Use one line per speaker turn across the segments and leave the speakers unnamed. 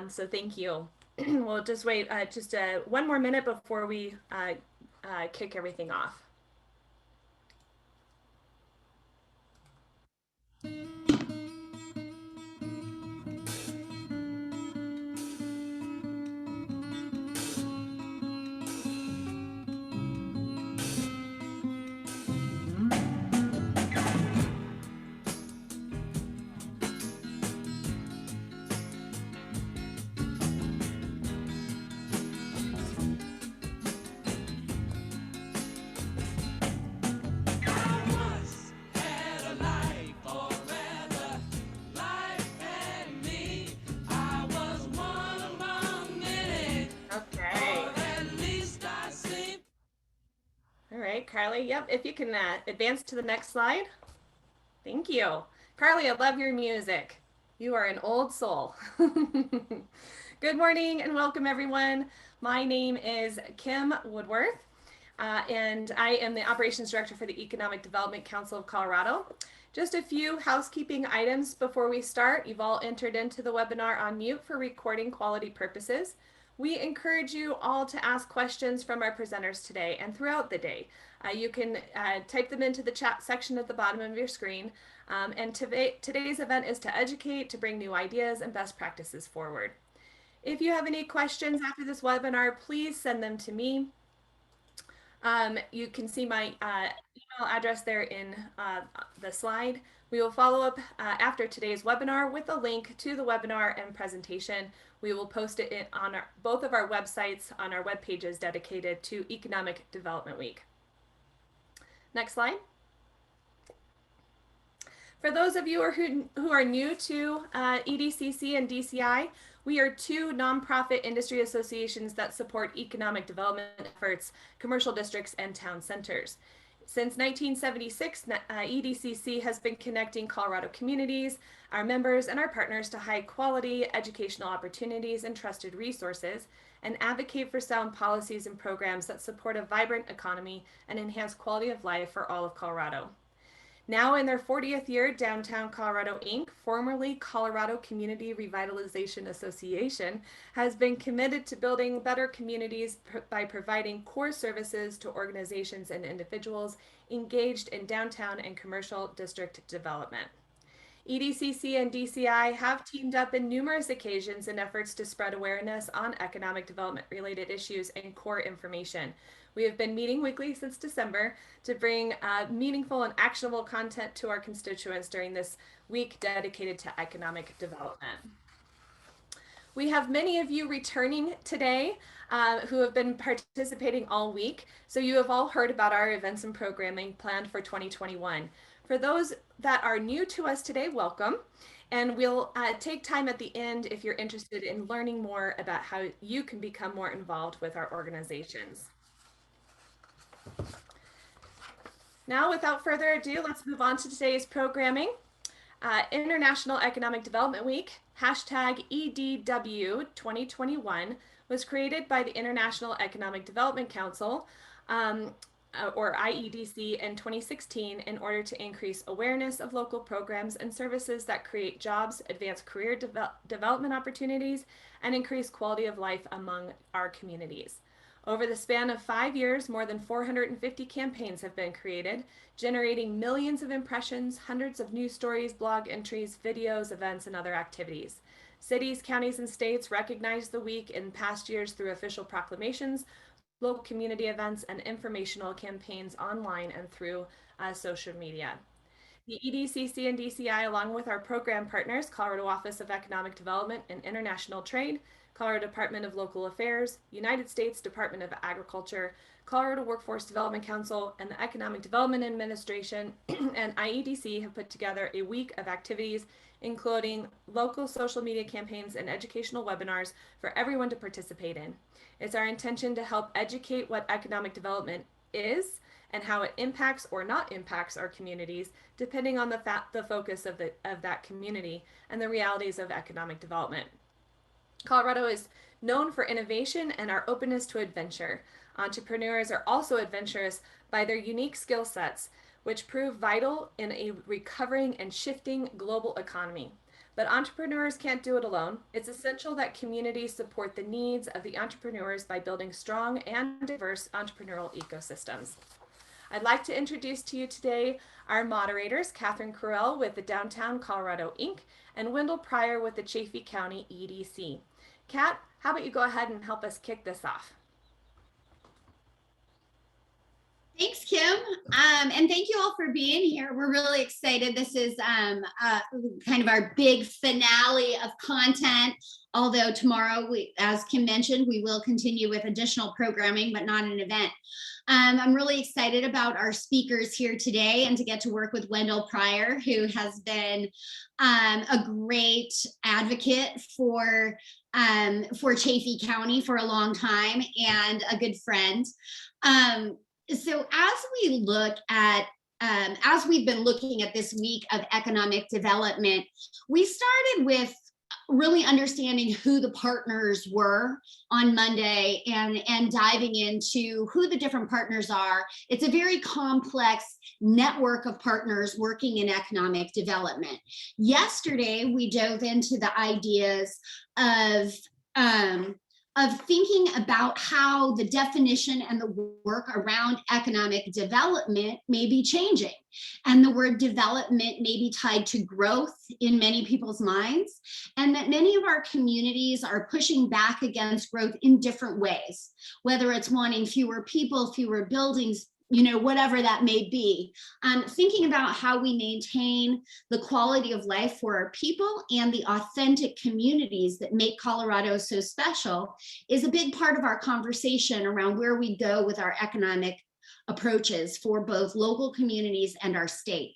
So thank you. We'll just wait just one more minute before we kick everything off. Okay. All right, Carly. Yep, if you can advance to the next slide. Thank you. Carly, I love your music. You are an old soul. Good morning and welcome, everyone. My name is Kim Woodworth, and I am the Operations Director for the Economic Development Council of Colorado. Just a few housekeeping items before we start. You've all entered into the webinar on mute for recording quality purposes. We encourage you all to ask questions from our presenters today and throughout the day. You can type them into the chat section at the bottom of your screen. And today's event is to educate, to bring new ideas and best practices forward. If you have any questions after this webinar, please send them to me. You can see my email address there in the slide. We will follow up after today's webinar with a link to the webinar and presentation. We will post it on both of our websites on our web pages dedicated to Economic Development Week. Next slide. For those of you who are new to EDCC and DCI, we are two nonprofit industry associations that support economic development efforts, commercial districts, and town centers. Since 1976, EDCC has been connecting Colorado communities, our members, and our partners to high quality educational opportunities and trusted resources, and advocate for sound policies and programs that support a vibrant economy and enhance quality of life for all of Colorado. Now in their 40th year, Downtown Colorado Inc., formerly Colorado Community Revitalization Association, has been committed to building better communities by providing core services to organizations and individuals engaged in downtown and commercial district development. EDCC and DCI have teamed up in numerous occasions in efforts to spread awareness on economic development related issues and core information. We have been meeting weekly since December to bring meaningful and actionable content to our constituents during this week dedicated to economic development. We have many of you returning today who have been participating all week. So you have all heard about our events and programming planned for 2021. For those that are new to us today, welcome. And we'll take time at the end if you're interested in learning more about how you can become more involved with our organizations. Now, without further ado, let's move on to today's programming. International Economic Development Week, hashtag EDW2021, was created by the International Economic Development Council, or IEDC, in 2016 in order to increase awareness of local programs and services that create jobs, advance career development opportunities, and increase quality of life among our communities. Over the span of 5 years, more than 450 campaigns have been created, generating millions of impressions, hundreds of news stories, blog entries, videos, events, and other activities. Cities, counties, and states recognized the week in past years through official proclamations, local community events, and informational campaigns online and through social media. The EDCC and DCI, along with our program partners, Colorado Office of Economic Development and International Trade, Colorado Department of Local Affairs, United States Department of Agriculture, Colorado Workforce Development Council, and the Economic Development Administration and IEDC have put together a week of activities, including local social media campaigns and educational webinars for everyone to participate in. It's our intention to help educate what economic development is and how it impacts or not impacts our communities, depending on the focus of that community and the realities of economic development. Colorado is known for innovation and our openness to adventure. Entrepreneurs are also adventurous by their unique skill sets, which prove vital in a recovering and shifting global economy. But entrepreneurs can't do it alone. It's essential that communities support the needs of the entrepreneurs by building strong and diverse entrepreneurial ecosystems. I'd like to introduce to you today our moderators, Catherine Carell with the Downtown Colorado Inc. and Wendell Pryor with the Chaffee County EDC. Kat, how about you go ahead and help us kick this off?
Thanks, Kim. And thank you all for being here. We're really excited. This is kind of our big finale of content. Although tomorrow, as Kim mentioned, we will continue with additional programming, but not an event. I'm really excited about our speakers here today and to get to work with Wendell Pryor, who has been a great advocate for Chaffee County for a long time and a good friend. So as we look at, as we've been looking at this week of economic development, we started with really understanding who the partners were on Monday and diving into who the different partners are. It's a very complex network of partners working in economic development. Yesterday, we dove into the ideas of thinking about how the definition and the work around economic development may be changing. And the word development may be tied to growth in many people's minds, and that many of our communities are pushing back against growth in different ways, whether it's wanting fewer people, fewer buildings, whatever that may be. Thinking about how we maintain the quality of life for our people and the authentic communities that make Colorado so special is a big part of our conversation around where we go with our economic approaches for both local communities and our state.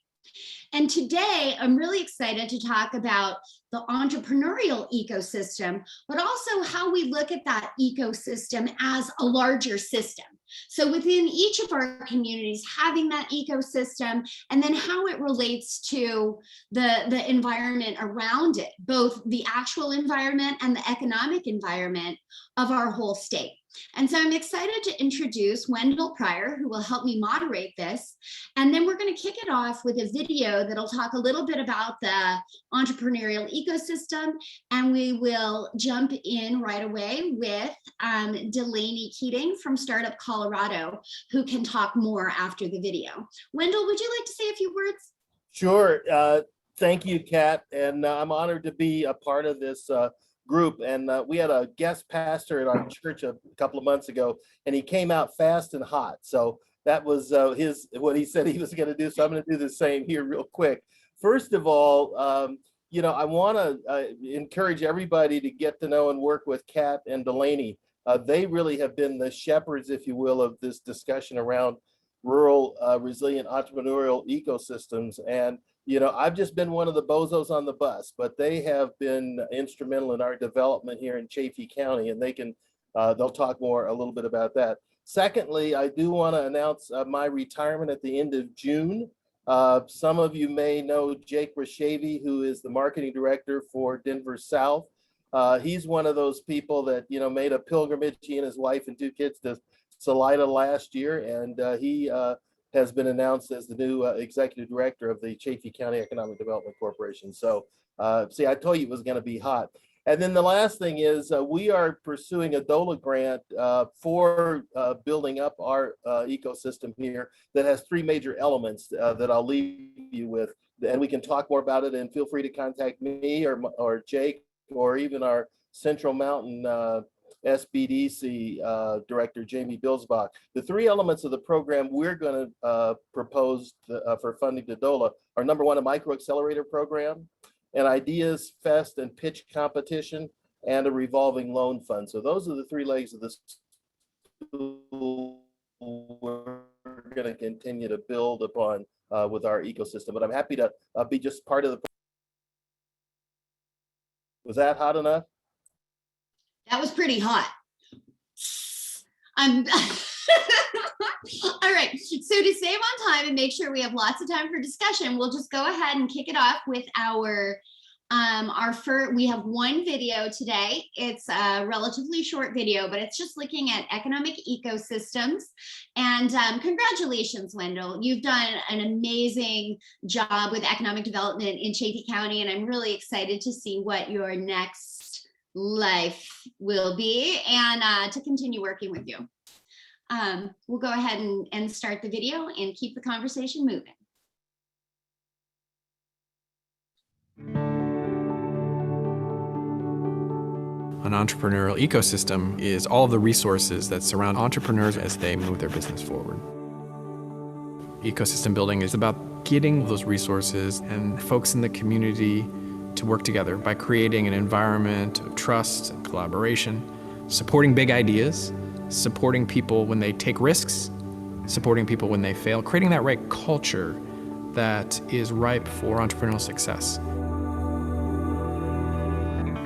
And today, I'm really excited to talk about the entrepreneurial ecosystem, but also how we look at that ecosystem as a larger system. So within each of our communities, having that ecosystem, and then how it relates to the environment around it, both the actual environment and the economic environment of our whole state. And so I'm excited to introduce Wendell Pryor, who will help me moderate this. And then we're going to kick it off with a video that'll talk a little bit about the entrepreneurial ecosystem. And we will jump in right away with Delaney Keating from Startup Colorado, who can talk more after the video. Wendell, would you like to say a few words?
Sure. Thank you, Kat. And I'm honored to be a part of this group. And we had a guest pastor at our church a couple of months ago, and he came out fast and hot. So that was what he said he was going to do. So I'm going to do the same here real quick. First of all, I want to encourage everybody to get to know and work with Kat and Delaney. They really have been the shepherds, if you will, of this discussion around rural resilient entrepreneurial ecosystems. And I've just been one of the bozos on the bus, but they have been instrumental in our development here in Chaffee County, and they'll talk a little bit about that. Secondly, I do want to announce my retirement at the end of June. Some of you may know Jake Rashavy, who is the marketing director for Denver South. He's one of those people that made a pilgrimage, he and his wife and two kids, to Salida last year, and he has been announced as the new executive director of the Chaffee County Economic Development Corporation. So see, I told you it was going to be hot. And then the last thing is we are pursuing a DOLA grant for building up our ecosystem here that has three major elements that I'll leave you with. And we can talk more about it, and feel free to contact me or Jake or even our Central Mountain SBDC Director, Jamie Bilsbach. The three elements of the program we're going to propose for funding to DOLA are: number one, a micro accelerator program, an ideas fest and pitch competition, and a revolving loan fund. So those are the three legs of this stool we're going to continue to build upon with our ecosystem. But I'm happy to be just part of the. Was that hot enough?
That was pretty hot. All right, so to save on time and make sure we have lots of time for discussion, we'll just go ahead and kick it off with our We have one video today. It's a relatively short video, but it's just looking at economic ecosystems. And congratulations, Wendell. You've done an amazing job with economic development in Chaffee County, and I'm really excited to see what your next life will be and to continue working with you. We'll go ahead and start the video and keep the conversation moving.
An entrepreneurial ecosystem is all of the resources that surround entrepreneurs as they move their business forward. Ecosystem building is about getting those resources and folks in the community to work together by creating an environment of trust and collaboration, supporting big ideas, supporting people when they take risks, supporting people when they fail, creating that right culture that is ripe for entrepreneurial success.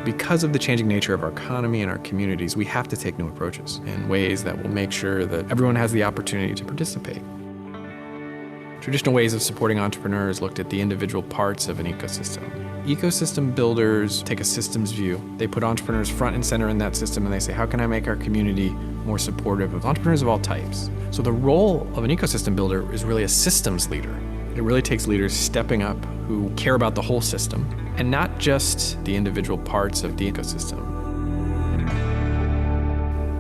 Because of the changing nature of our economy and our communities, we have to take new approaches in ways that will make sure that everyone has the opportunity to participate. Traditional ways of supporting entrepreneurs looked at the individual parts of an ecosystem. Ecosystem builders take a systems view. They put entrepreneurs front and center in that system, and they say, how can I make our community more supportive of entrepreneurs of all types? So the role of an ecosystem builder is really a systems leader. It really takes leaders stepping up who care about the whole system and not just the individual parts of the ecosystem.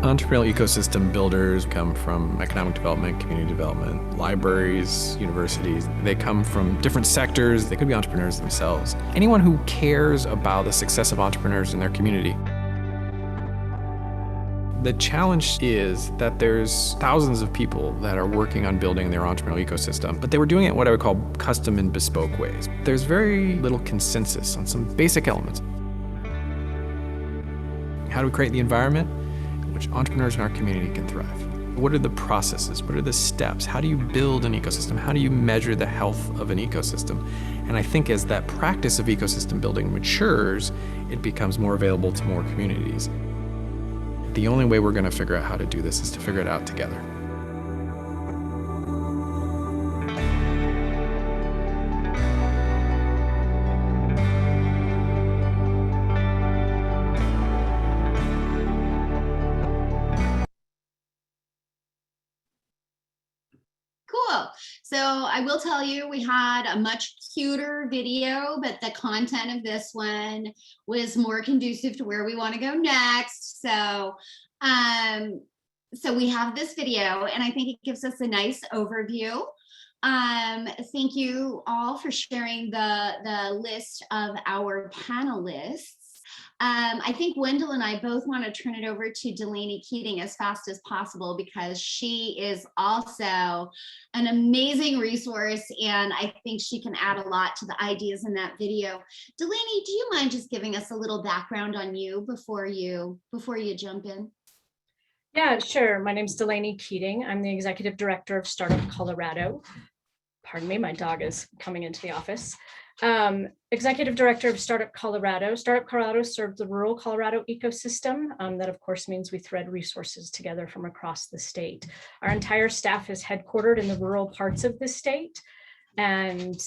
Entrepreneurial ecosystem builders come from economic development, community development, libraries, universities. They come from different sectors. They could be entrepreneurs themselves. Anyone who cares about the success of entrepreneurs in their community. The challenge is that there's thousands of people that are working on building their entrepreneurial ecosystem, but they were doing it in what I would call custom and bespoke ways. There's very little consensus on some basic elements. How do we create the environment in which entrepreneurs in our community can thrive? What are the processes? What are the steps? How do you build an ecosystem? How do you measure the health of an ecosystem? And I think as that practice of ecosystem building matures, it becomes more available to more communities. The only way we're going to figure out how to do this is to figure it out together.
Cool. So I will tell you, we had a much cuter video, but the content of this one was more conducive to where we want to go next. So we have this video, and I think it gives us a nice overview. Thank you all for sharing the list of our panelists. I think Wendell and I both want to turn it over to Delaney Keating as fast as possible because she is also an amazing resource, and I think she can add a lot to the ideas in that video. Delaney, do you mind just giving us a little background on you before you jump in?
Yeah, sure. My name's Delaney Keating. I'm the Executive Director of Startup Colorado. Pardon me, my dog is coming into the office. Executive Director of Startup Colorado. Startup Colorado serves the rural Colorado ecosystem. That of course means we thread resources together from across the state. Our entire staff is headquartered in the rural parts of the state. And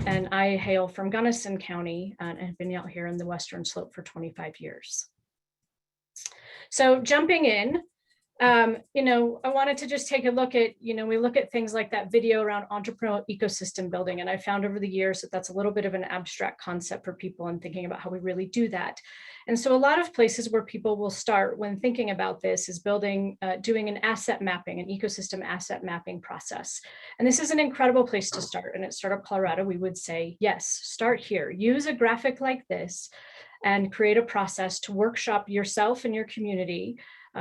I hail from Gunnison County and have been out here in the Western Slope for 25 years. So jumping in, I wanted to just take a look at, we look at things like that video around entrepreneurial ecosystem building. And I found over the years that that's a little bit of an abstract concept for people and thinking about how we really do that. And so a lot of places where people will start when thinking about this is doing an asset mapping, an ecosystem asset mapping process. And this is an incredible place to start. And at Startup Colorado, we would say, yes, start here. Use a graphic like this and create a process to workshop yourself and your community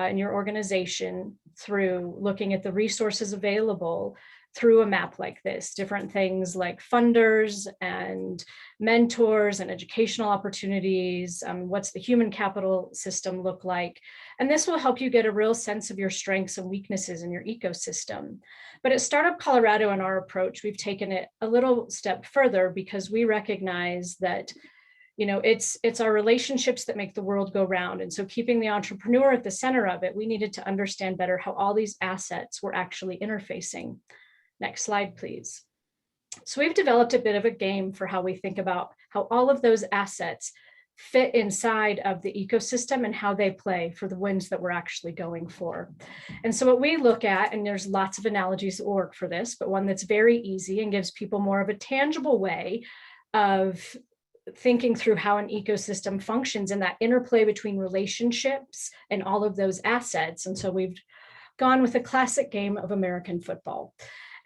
in your organization through looking at the resources available through a map like this, different things like funders and mentors and educational opportunities, what's the human capital system look like? And this will help you get a real sense of your strengths and weaknesses in your ecosystem. But at Startup Colorado, in our approach, we've taken it a little step further because we recognize that it's our relationships that make the world go round. And so keeping the entrepreneur at the center of it, we needed to understand better how all these assets were actually interfacing. Next slide, please. So we've developed a bit of a game for how we think about how all of those assets fit inside of the ecosystem and how they play for the wins that we're actually going for. And so what we look at, and there's lots of analogies that work for this, but one that's very easy and gives people more of a tangible way of thinking through how an ecosystem functions and that interplay between relationships and all of those assets. And so we've gone with a classic game of American football.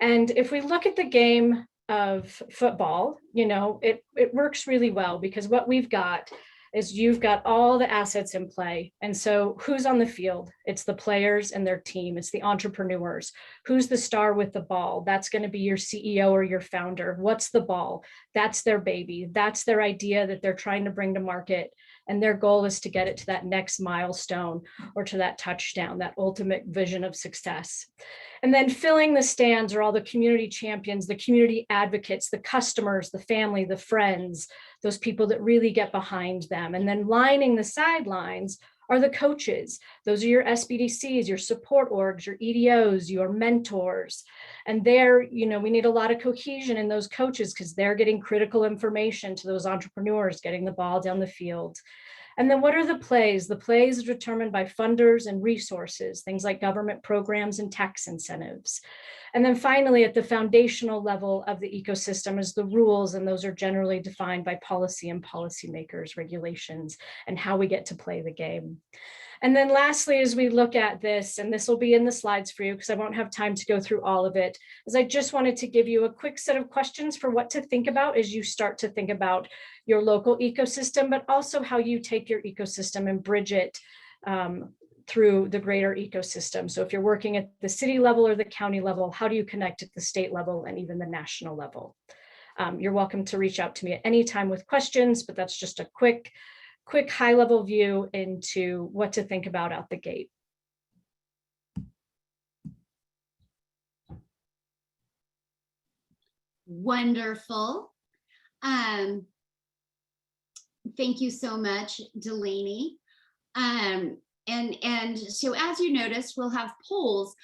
And if we look at the game of football, it works really well, because what we've got is you've got all the assets in play. And so who's on the field? It's the players and their team. It's the entrepreneurs. Who's the star with the ball? That's going to be your CEO or your founder. What's the ball? That's their baby. That's their idea that they're trying to bring to market. And their goal is to get it to that next milestone or to that touchdown, that ultimate vision of success. And then filling the stands are all the community champions, the community advocates, the customers, the family, the friends, those people that really get behind them. And then lining the sidelines are the coaches. Those are your SBDCs, your support orgs, your EDOs, your mentors. And there, we need a lot of cohesion in those coaches, because they're getting critical information to those entrepreneurs, getting the ball down the field. And then what are the plays? The plays are determined by funders and resources, things like government programs and tax incentives. And then finally, at the foundational level of the ecosystem is the rules, and those are generally defined by policy and policymakers, regulations, and how we get to play the game. And then lastly, as we look at this, and this will be in the slides for you because I won't have time to go through all of it, is I just wanted to give you a quick set of questions for what to think about as you start to think about your local ecosystem, but also how you take your ecosystem and bridge it through the greater ecosystem. So if you're working at the city level or the county level, how do you connect at the state level and even the national level? You're welcome to reach out to me at any time with questions, but that's just a quick high-level view into what to think about out the gate.
Wonderful. Thank you so much, Delaney. And so as you notice, we'll have polls.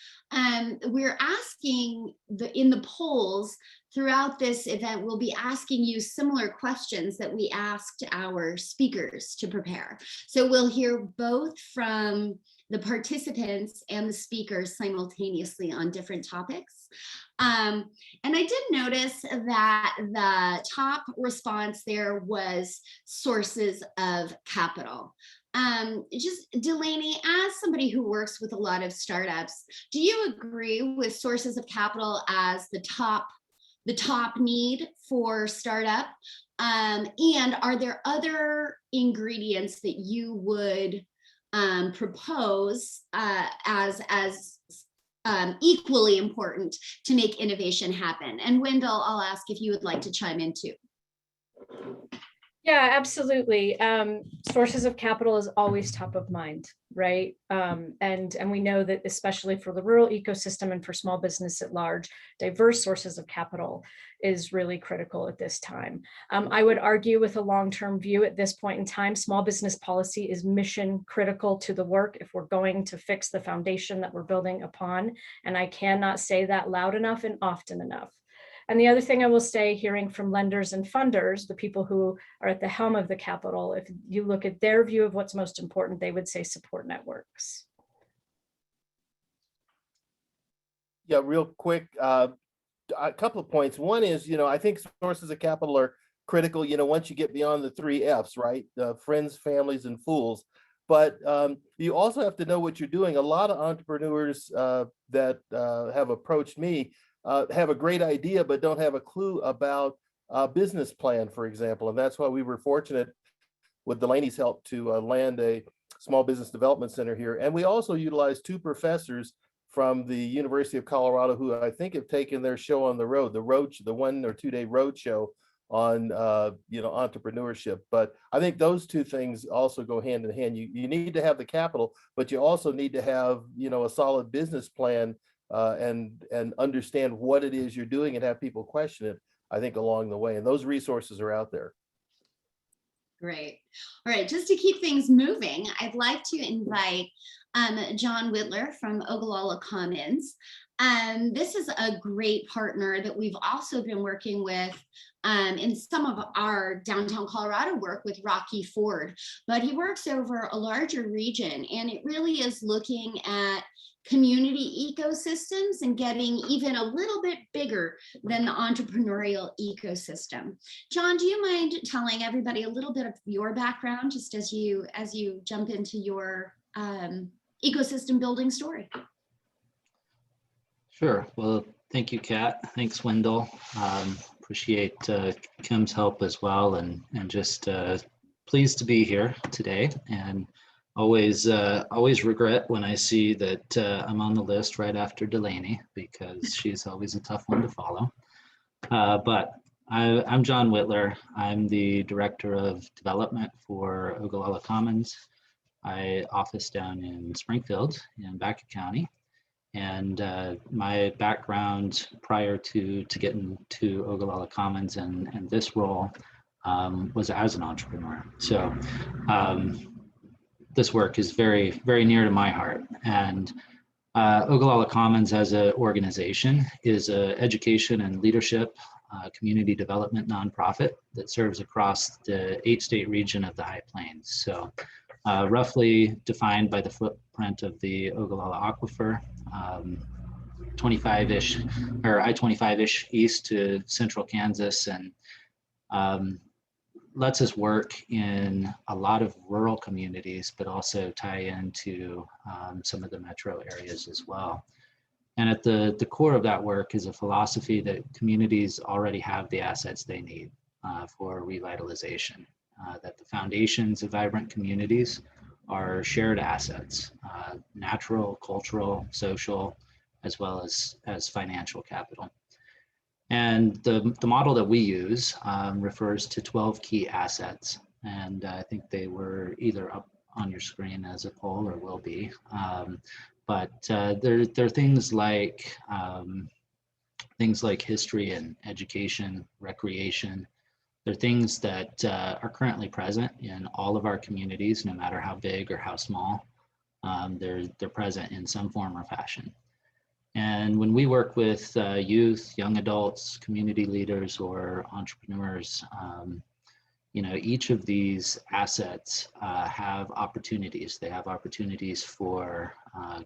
We're asking in the polls throughout this event, we'll be asking you similar questions that we asked our speakers to prepare. So we'll hear both from the participants and the speakers simultaneously on different topics. And I did notice that the top response there was sources of capital. Just Delaney, as somebody who works with a lot of startups, do you agree with sources of capital as the top need for startup? And are there other ingredients that you would propose as equally important to make innovation happen? And Wendell, I'll ask if you would like to chime in too.
Yeah, absolutely. Sources of capital is always top of mind, right? And we know that especially for the rural ecosystem and for small business at large, diverse sources of capital is really critical at this time. I would argue with a long-term view at this point in time, small business policy is mission critical to the work if we're going to fix the foundation that we're building upon. And I cannot say that loud enough and often enough. And the other thing I will say, hearing from lenders and funders, the people who are at the helm of the capital, if you look at their view of what's most important, they would say support networks.
Yeah, real quick, a couple of points. One is, I think sources of capital are critical, once you get beyond the 3 F's, right? Friends, families, and fools. But you also have to know what you're doing. A lot of entrepreneurs that have approached me have a great idea, but don't have a clue about a business plan, for example. And that's why we were fortunate with Delaney's help to land a small business development center here. And we also utilized 2 professors from the University of Colorado who I think have taken their show on the road, the 1 or 2 day road show on entrepreneurship. But I think those 2 things also go hand in hand. You need to have the capital, but you also need to have a solid business plan and understand what it is you're doing and have people question it, I think, along the way. And those resources are out there.
Great. All right, just to keep things moving, I'd like to invite John Whitler from Ogallala Commons. This is a great partner that we've also been working with in some of our downtown Colorado work with Rocky Ford, but he works over a larger region, and it really is looking at community ecosystems and getting even a little bit bigger than the entrepreneurial ecosystem. John, do you mind telling everybody a little bit of your background just as you jump into your ecosystem building story?
Sure. Well, thank you, Kat. Thanks, Wendell. Appreciate Kim's help as well, and just pleased to be here today. And always regret when I see that I'm on the list right after Delaney, because she's always a tough one to follow. But I'm John Whitler. I'm the Director of Development for Ogallala Commons. I office down in Springfield in Baca County. And my background prior to getting to Ogallala Commons and this role was as an entrepreneur. So this work is very, very near to my heart. And Ogallala Commons as an organization is an education and leadership community development nonprofit that serves across the 8-state region of the High Plains. So roughly defined by the footprint of the Ogallala Aquifer, 25-ish or I-25-ish east to central Kansas, and lets us work in a lot of rural communities, but also tie into some of the metro areas as well. And at the core of that work is a philosophy that communities already have the assets they need for revitalization, that the foundations of vibrant communities are shared assets, natural, cultural, social, as well as financial capital. And the model that we use refers to 12 key assets. And I think they were either up on your screen as a poll or will be. But they're things like history and education, recreation. They're things that are currently present in all of our communities, no matter how big or how small. They're present in some form or fashion. And when we work with youth, young adults, community leaders, or entrepreneurs, each of these assets have opportunities. They have opportunities for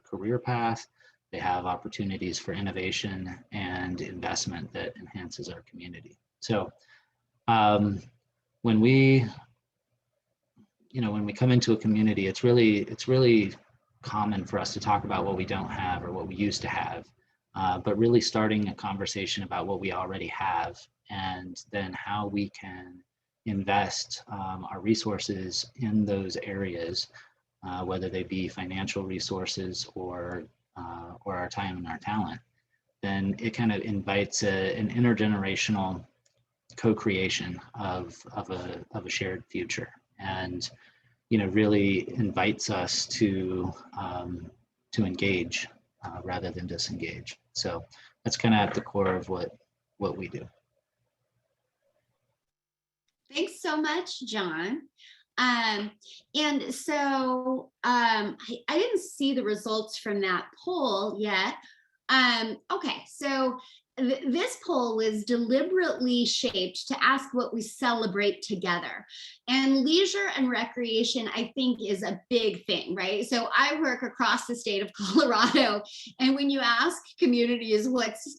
career path. They have opportunities for innovation and investment that enhances our community. So when we come into a community, it's really common for us to talk about what we don't have or what we used to have, but really starting a conversation about what we already have, and then how we can invest our resources in those areas, whether they be financial resources or our time and our talent. Then it kind of invites an intergenerational co-creation of a shared future, and really invites us to engage rather than disengage. So that's kind of at the core of what we do.
Thanks so much, John. And so I didn't see the results from that poll yet. Okay, so this poll was deliberately shaped to ask what we celebrate together. And leisure and recreation, I think, is a big thing, right? So I work across the state of Colorado, and when you ask communities what's,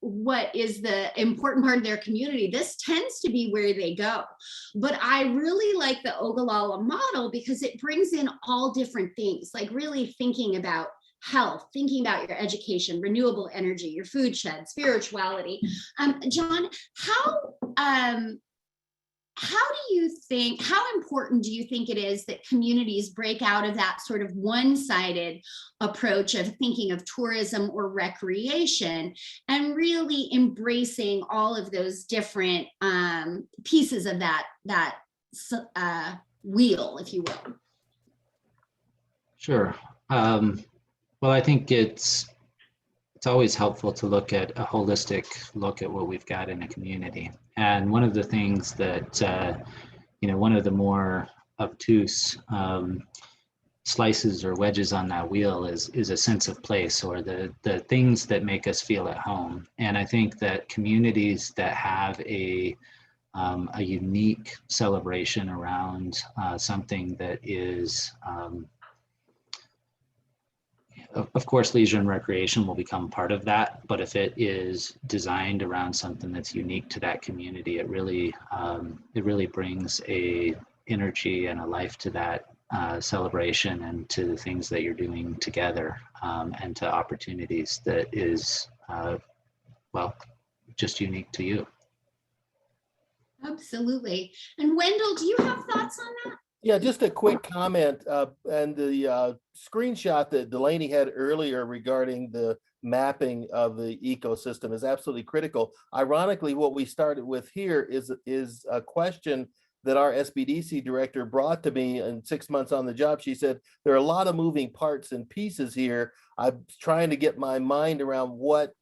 what is the important part of their community, this tends to be where they go. But I really like the Ogallala model because it brings in all different things, like really thinking about health, thinking about your education, renewable energy, your food shed, spirituality. John, how important do you think it is that communities break out of that sort of one-sided approach of thinking of tourism or recreation and really embracing all of those different pieces of that wheel, if you will?
Sure. Well, I think it's always helpful to look at a holistic look at what we've got in a community. And one of the things that, one of the more obtuse slices or wedges on that wheel is a sense of place, or the things that make us feel at home. And I think that communities that have a unique celebration around something that is, of course, leisure and recreation will become part of that. But if it is designed around something that's unique to that community, it really brings a energy and a life to that celebration, and to the things that you're doing together, and to opportunities that is, well, just unique to you.
Absolutely. And Wendell, do you have thoughts on that?
Yeah, just a quick comment, and the screenshot that Delaney had earlier regarding the mapping of the ecosystem is absolutely critical. Ironically, what we started with here is a question that our SBDC director brought to me in 6 months on the job. She said, there are a lot of moving parts and pieces here. I'm trying to get my mind around what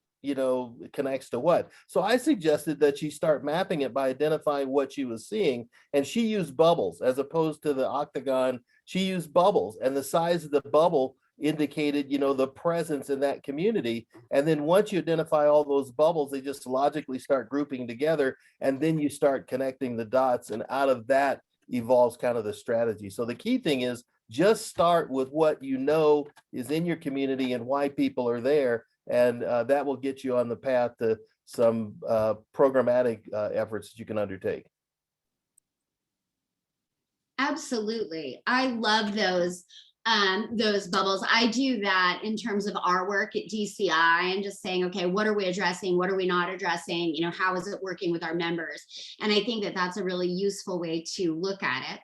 connects to what. So I suggested that she start mapping it by identifying what she was seeing. And she used bubbles as opposed to the octagon. She used bubbles, and the size of the bubble indicated, the presence in that community. And then once you identify all those bubbles, they just logically start grouping together. And then you start connecting the dots, and out of that evolves kind of the strategy. So the key thing is just start with what is in your community and why people are there. And that will get you on the path to some programmatic efforts that you can undertake.
Absolutely. I love those bubbles. I do that in terms of our work at DCI, and just saying, okay, what are we addressing? What are we not addressing? How is it working with our members? And I think that that's a really useful way to look at it.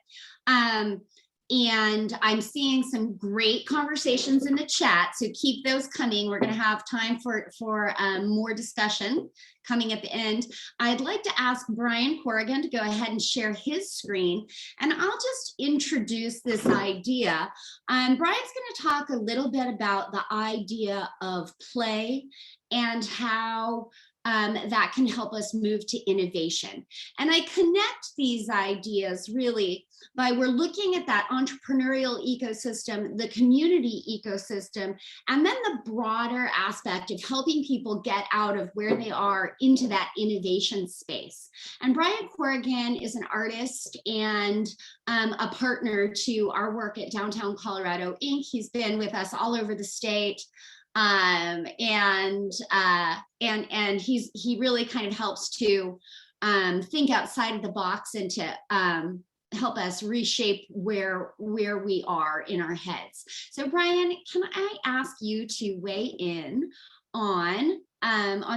And I'm seeing some great conversations in the chat, so keep those coming. We're going to have time for more discussion coming at the end. I'd like to ask Brian Corrigan to go ahead and share his screen, and I'll just introduce this idea. Brian's going to talk a little bit about the idea of play and how that can help us move to innovation. And I connect these ideas really by we're looking at that entrepreneurial ecosystem, the community ecosystem, and then the broader aspect of helping people get out of where they are into that innovation space. And Brian Corrigan is an artist and a partner to our work at Downtown Colorado Inc. He's been with us all over the state. And he really kind of helps to think outside of the box and to help us reshape where we are in our heads. So Brian, can I ask you to weigh in on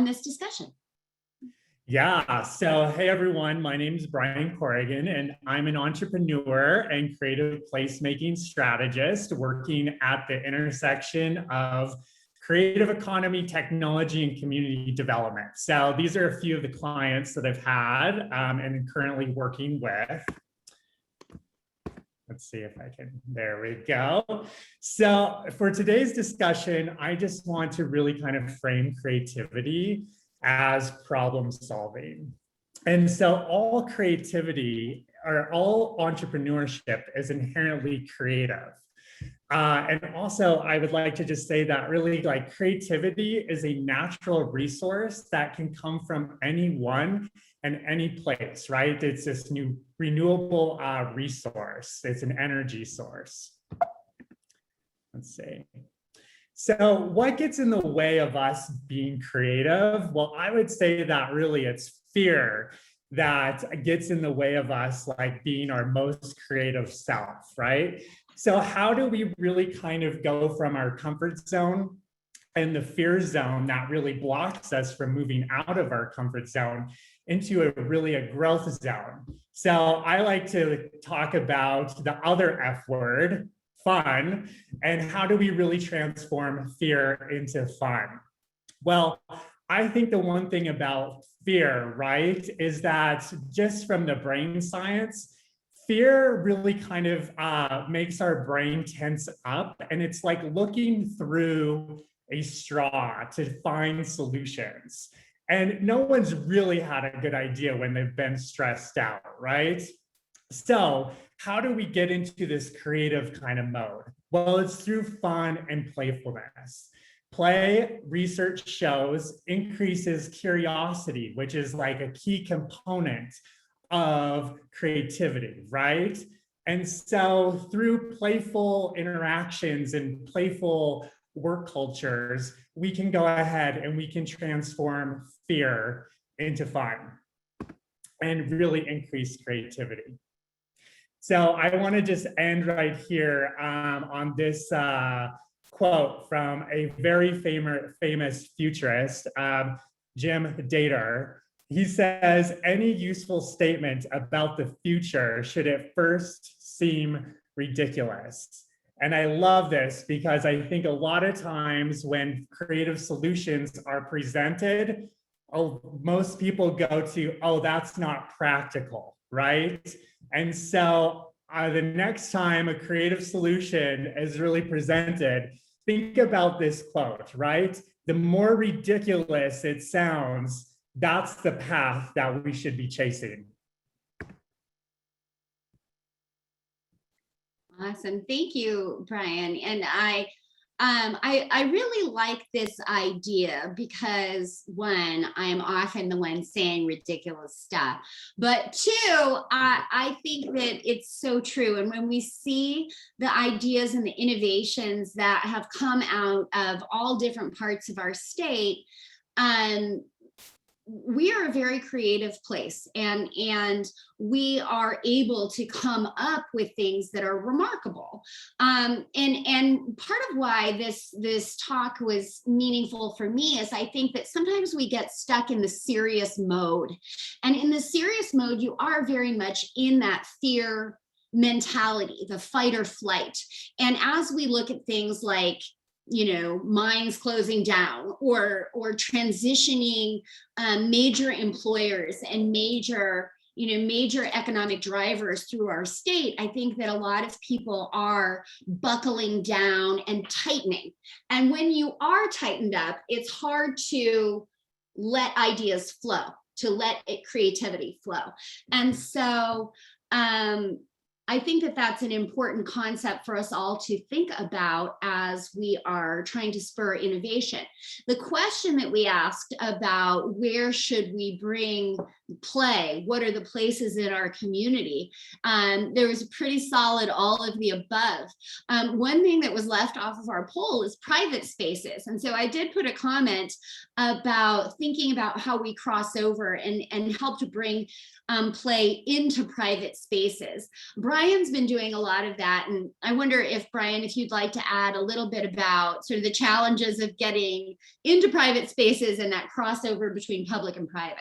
this discussion?
Yeah, so hey everyone, my name is Brian Corrigan, and I'm an entrepreneur and creative placemaking strategist working at the intersection of creative economy, technology, and community development. So these are a few of the clients that I've had and currently working with. Let's see if I can, there we go. So for today's discussion, I just want to really kind of frame creativity as problem solving. And so all creativity or all entrepreneurship is inherently creative. And also, I would like to just say that really, like, creativity is a natural resource that can come from anyone and any place, right? It's this new renewable resource. It's an energy source. Let's see. So what gets in the way of us being creative? Well, I would say that really it's fear that gets in the way of us, like, being our most creative self, right? So how do we really kind of go from our comfort zone and the fear zone that really blocks us from moving out of our comfort zone into a growth zone? So I like to talk about the other F word, fun, and how do we really transform fear into fun? Well, I think the one thing about fear, right, is that just from the brain science, fear really kind of makes our brain tense up, and it's like looking through a straw to find solutions. And no one's really had a good idea when they've been stressed out, right? So how do we get into this creative kind of mode? Well, it's through fun and playfulness. Play, research shows, increases curiosity, which is like a key component of creativity, right? And so through playful interactions and playful work cultures, we can go ahead and we can transform fear into fun and really increase creativity. So I want to just end right here on this quote from a very famous futurist, Jim Dator. He says, any useful statement about the future should at first seem ridiculous. And I love this because I think a lot of times when creative solutions are presented, most people go to, oh, that's not practical, right? And so the next time a creative solution is really presented, think about this quote, right? The more ridiculous it sounds, that's the path that we should be chasing.
Awesome. Thank you, Brian. And I really like this idea because one, I'm often the one saying ridiculous stuff, but two, I think that it's so true. And when we see the ideas and the innovations that have come out of all different parts of our state, we are a very creative place, and we are able to come up with things that are remarkable. And part of why this talk was meaningful for me is I think that sometimes we get stuck in the serious mode. And in the serious mode, you are very much in that fear mentality, the fight or flight. And as we look at things like, mines closing down or transitioning major employers and major economic drivers through our state, I think that a lot of people are buckling down and tightening. And when you are tightened up, it's hard to let ideas flow, to let creativity flow. And so I think that that's an important concept for us all to think about as we are trying to spur innovation. The question that we asked about where should we bring play, what are the places in our community, there was a pretty solid all of the above. One thing that was left off of our poll is private spaces. And so I did put a comment about thinking about how we cross over and help to bring play into private spaces. Brian's been doing a lot of that. And I wonder if, Brian, if you'd like to add a little bit about sort of the challenges of getting into private spaces and that crossover between public and private.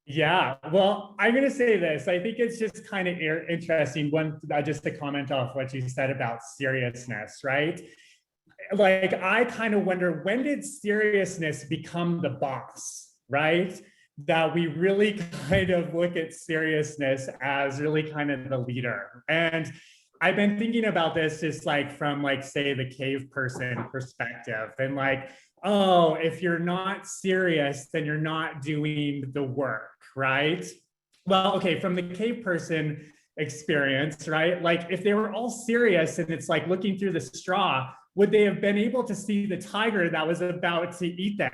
Yeah, well, I'm going to say this. I think it's just kind of interesting. One, just to comment off what you said about seriousness, right? Like, I kind of wonder, when did seriousness become the boss, right? That we really kind of look at seriousness as really kind of the leader. And I've been thinking about this just like from like, say, the cave person perspective, and like, oh, if you're not serious, then you're not doing the work, right? Well, okay, from the cave person experience, right? Like, if they were all serious and it's like looking through the straw, would they have been able to see the tiger that was about to eat them?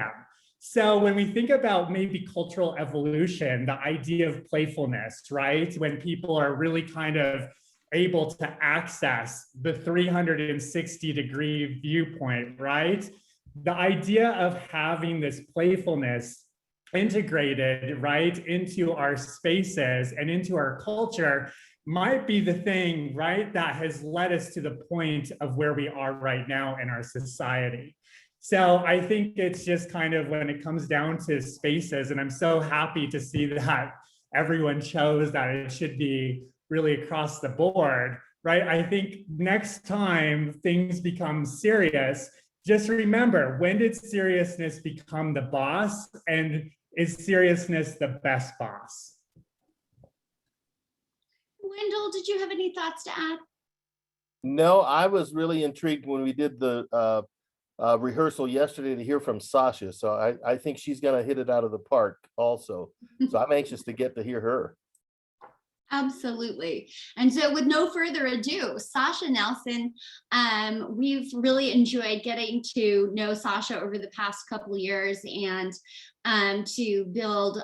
So when we think about maybe cultural evolution, the idea of playfulness, right? When people are really kind of able to access the 360-degree viewpoint, right? The idea of having this playfulness integrated, right, into our spaces and into our culture might be the thing, right, that has led us to the point of where we are right now in our society. So I think it's just kind of when it comes down to spaces, and I'm so happy to see that everyone chose that it should be really across the board, right? I think next time things become serious, just remember, when did seriousness become the boss, and is seriousness the best boss?
Wendell, did you have any thoughts to add?
No, I was really intrigued when we did the rehearsal yesterday to hear from Sasha. So I think she's going to hit it out of the park also. So I'm anxious to get to hear her.
Absolutely. And so with no further ado, Sasha Nelson, we've really enjoyed getting to know Sasha over the past couple of years, and to build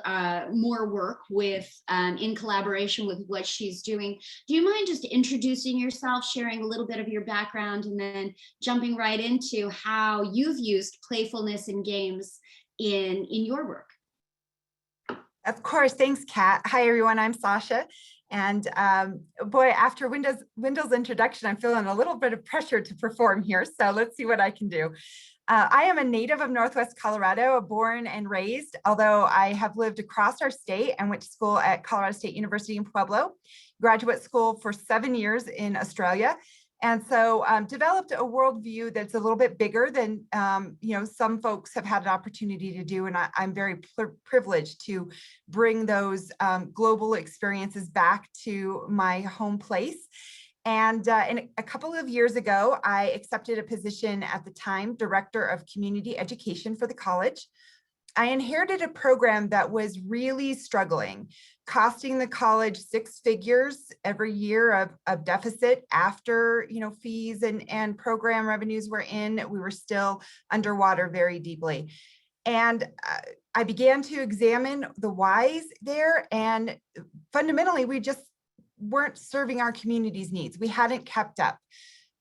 more work with in collaboration with what she's doing. Do you mind just introducing yourself, sharing a little bit of your background, and then jumping right into how you've used playfulness in games in your work?
Of course, thanks, Kat. Hi, everyone. I'm Sasha. And boy, after Wendell's introduction, I'm feeling a little bit of pressure to perform here. So let's see what I can do. I am a native of Northwest Colorado, born and raised, although I have lived across our state and went to school at Colorado State University in Pueblo, graduate school for 7 years in Australia. And so developed a worldview that's a little bit bigger than some folks have had an opportunity to do. And I'm very privileged to bring those global experiences back to my home place. And a couple of years ago, I accepted a position at the time, Director of Community Education for the college. I inherited a program that was really struggling, costing the college 6 figures every year of deficit after fees and program revenues were in. We were still underwater very deeply. And I began to examine the whys there. And fundamentally, we just weren't serving our community's needs. We hadn't kept up.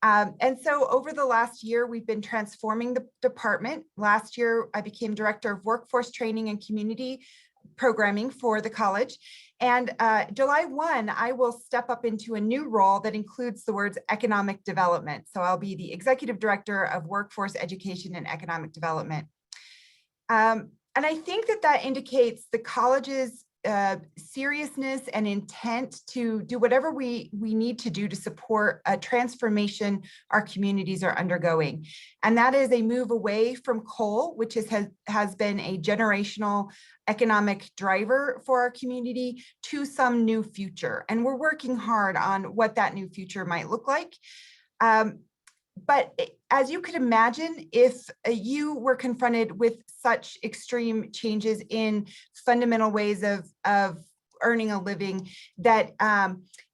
And so over the last year, we've been transforming the department. Last year, I became Director of Workforce Training and Community Programming for the college. And July 1, I will step up into a new role that includes the words economic development. So I'll be the Executive Director of Workforce Education and Economic Development. And I think that indicates the college's seriousness and intent to do whatever we need to do to support a transformation our communities are undergoing. And that is a move away from coal, which has been a generational economic driver for our community, to some new future. And we're working hard on what that new future might look like. But as you could imagine, if you were confronted with such extreme changes in fundamental ways of earning a living, that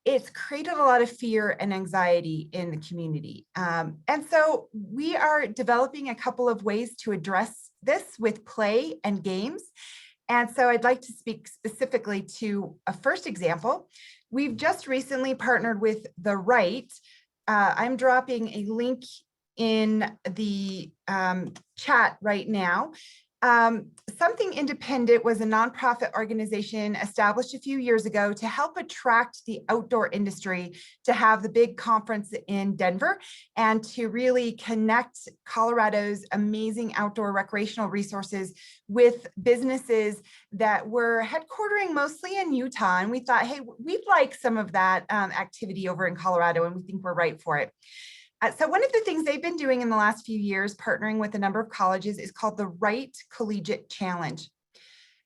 it's created a lot of fear and anxiety in the community. And so we are developing a couple of ways to address this with play and games. And so I'd like to speak specifically to a first example. We've just recently partnered with The Right. I'm dropping a link in the chat right now. Something Independent was a nonprofit organization established a few years ago to help attract the outdoor industry to have the big conference in Denver and to really connect Colorado's amazing outdoor recreational resources with businesses that were headquartering mostly in Utah. And we thought, hey, we'd like some of that activity over in Colorado, and we think we're right for it. So one of the things they've been doing in the last few years, partnering with a number of colleges, is called the Right Collegiate Challenge.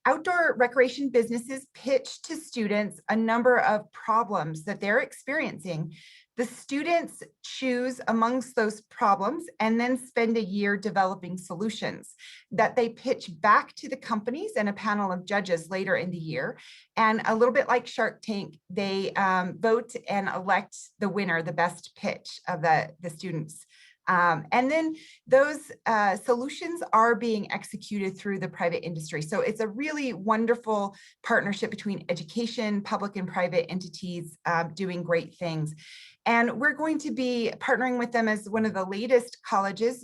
Outdoor recreation businesses pitch to students a number of problems that they're experiencing. The students choose amongst those problems and then spend a year developing solutions that they pitch back to the companies and a panel of judges later in the year. And a little bit like Shark Tank, they vote and elect the winner, the best pitch of the students. And then those solutions are being executed through the private industry. So it's a really wonderful partnership between education, public and private entities doing great things. And we're going to be partnering with them as one of the latest colleges.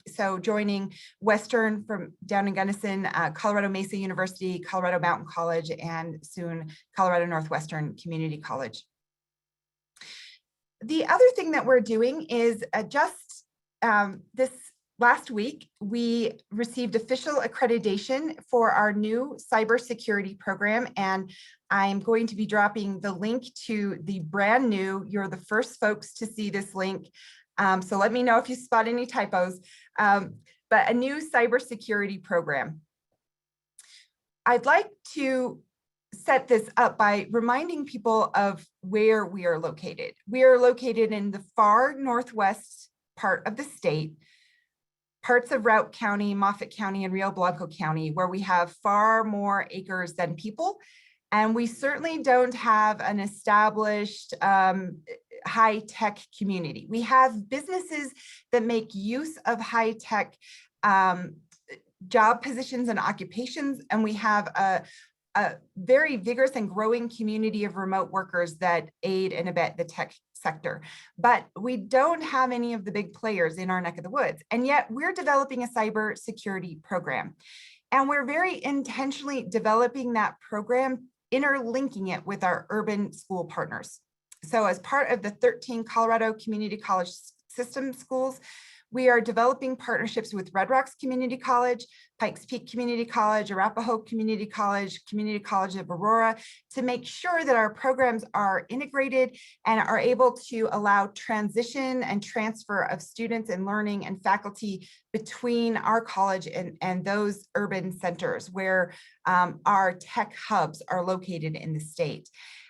So joining Western from down in Gunnison, Colorado Mesa University, Colorado Mountain College, and soon Colorado Northwestern Community College. The other thing that we're doing is just this last week, we received official accreditation for our new cybersecurity program, and I'm going to be dropping the link to the brand new, you're the first folks to see this link. So let me know if you spot any typos, but a new cybersecurity program. I'd like to set this up by reminding people of where we are located. We are located in the far northwest part of the state, parts of Routt County, Moffat County, and Rio Blanco County, where we have far more acres than people. And we certainly don't have an established high-tech community. We have businesses that make use of high-tech job positions and occupations, and we have a very vigorous and growing community of remote workers that aid and abet the tech sector. But we don't have any of the big players in our neck of the woods. And yet we're developing a cybersecurity program. And we're very intentionally developing that program, interlinking it with our urban school partners. So as part of the 13 Colorado Community College System schools, we are developing partnerships with Red Rocks Community College, Pikes Peak Community College, Arapahoe Community College of Aurora, to make sure that our programs are integrated and are able to allow transition and transfer of students and learning and faculty between our college and those urban centers where our tech hubs are located in the state.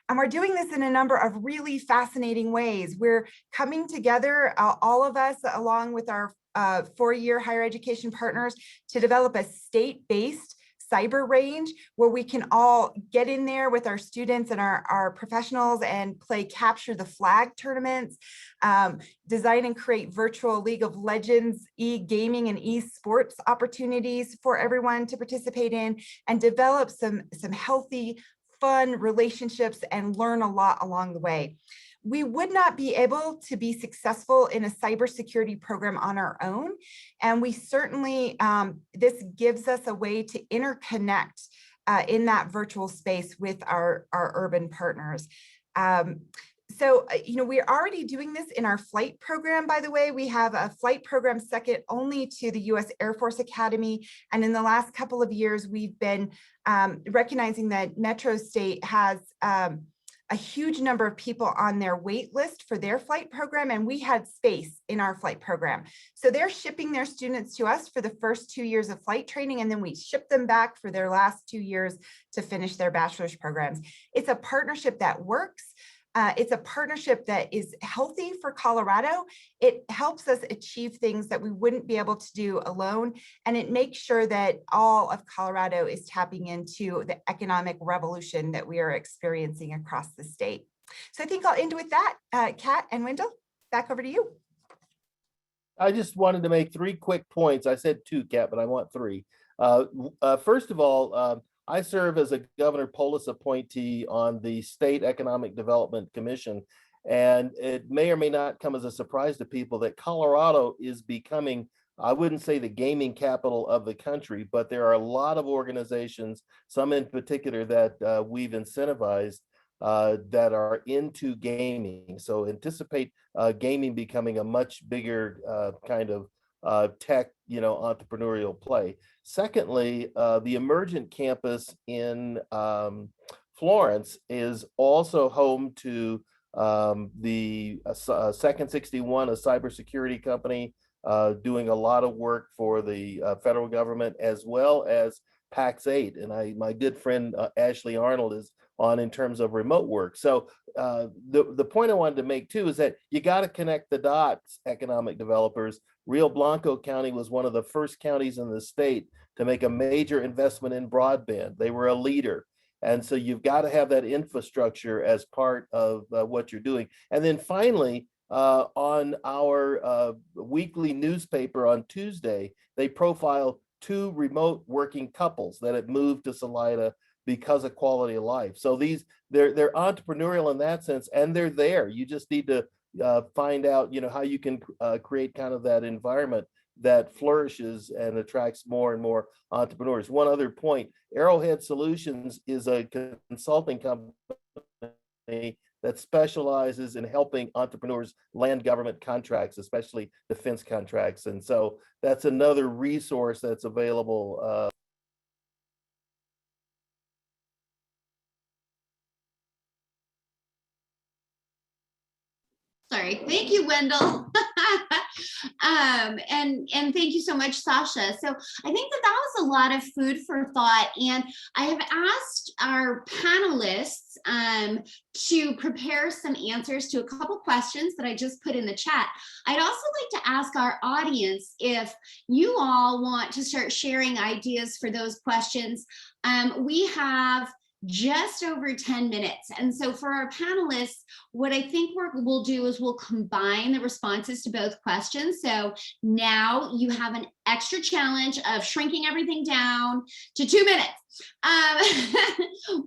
And we're doing this in a number of really fascinating ways. We're coming together, all of us, along with our 4-year higher education partners, to develop a state-based cyber range where we can all get in there with our students and our professionals and play capture the flag tournaments, design and create virtual League of Legends, e-gaming and e-sports opportunities for everyone to participate in, and develop some healthy, fun relationships and learn a lot along the way. We would not be able to be successful in a cybersecurity program on our own. And we certainly, this gives us a way to interconnect in that virtual space with our urban partners. We're already doing this in our flight program, by the way. We have a flight program second only to the U.S. Air Force Academy. And in the last couple of years, we've been recognizing that Metro State has a huge number of people on their wait list for their flight program, and we had space in our flight program. So they're shipping their students to us for the first 2 years of flight training, and then we ship them back for their last 2 years to finish their bachelor's programs. It's a partnership that works. It's a partnership that is healthy for Colorado. It helps us achieve things that we wouldn't be able to do alone. And it makes sure that all of Colorado is tapping into the economic revolution that we are experiencing across the state. So I think I'll end with that. Kat and Wendell, back over to you.
I just wanted to make 3 quick points. I said 2, Kat, but I want 3. First of all, I serve as a Governor Polis appointee on the State Economic Development Commission, and it may or may not come as a surprise to people that Colorado is becoming, I wouldn't say the gaming capital of the country, but there are a lot of organizations, some in particular that we've incentivized that are into gaming. So anticipate gaming becoming a much bigger kind of tech, entrepreneurial play. Secondly, the Emergent campus in Florence is also home to the Second 61, a cybersecurity company doing a lot of work for the federal government, as well as PAX 8. And my good friend Ashley Arnold is on in terms of remote work. So the point I wanted to make too is that you got to connect the dots, economic developers. Rio Blanco County was one of the first counties in the state to make a major investment in broadband. They were a leader. And so you've got to have that infrastructure as part of what you're doing. And then finally, on our weekly newspaper on Tuesday, they profile 2 remote working couples that had moved to Salida because of quality of life. So they're entrepreneurial in that sense, and they're there. You just need to find out, how you can create kind of that environment that flourishes and attracts more and more entrepreneurs. One other point, Arrowhead Solutions is a consulting company that specializes in helping entrepreneurs land government contracts, especially defense contracts. And so that's another resource that's available.
Sorry, thank you, Wendell. And thank you so much, Sasha. So I think that was a lot of food for thought. And I have asked our panelists to prepare some answers to a couple questions that I just put in the chat. I'd also like to ask our audience if you all want to start sharing ideas for those questions. We have just over 10 minutes. And so for our panelists, what I think we'll do is we'll combine the responses to both questions. So now you have an extra challenge of shrinking everything down to 2 minutes.